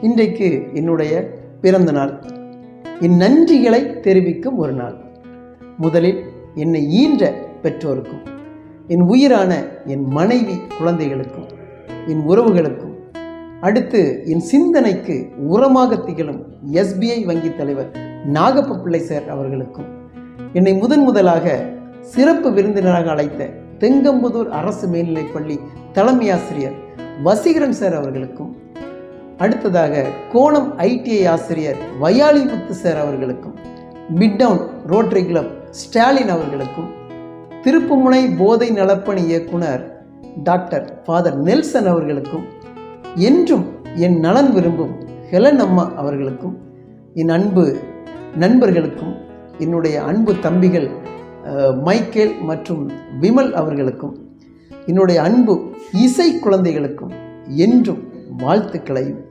இன்றைக்கு என்னுடைய பிறந்த நாள். என் நன்றிகளை தெரிவிக்கும் ஒரு நாள். முதலில் என்னை ஈன்ற பெற்றோருக்கும், என் உயிரான என் மனைவி குழந்தைகளுக்கும், என் உறவுகளுக்கும், அடுத்து என் சிந்தனைக்கு உரமாக திகழும் SBI வங்கி தலைவர் நாகப்ப பிள்ளை சார் அவர்களுக்கும், என்னை முதலாக சிறப்பு விருந்தினராக அழைத்த தெங்கம்புதூர் அரசு மேல்நிலைப்பள்ளி தலைமை ஆசிரியர் வசீகரன் சார் அவர்களுக்கும், அடுத்ததாக கோணம் ITI ஆசிரியர் வயாலிமுத்து சார் அவர்களுக்கும், மிட்டவுன் ரோட்டரி கிளப் ஸ்டாலின் அவர்களுக்கும், திருப்புமுனை போதை நலப்பணி இயக்குனர் டாக்டர் ஃபாதர் நெல்சன் அவர்களுக்கும், என்றும் என் நலன் விரும்பும் ஹெலன் அம்மா அவர்களுக்கும், என் அன்பு நண்பர்களுக்கும், என்னுடைய அன்பு தம்பிகள் மைக்கேல் மற்றும் விமல் அவர்களுக்கும், என்னுடைய அன்பு இசை குழந்தைகளுக்கும் என்றும் வாழ்த்துக்களையும்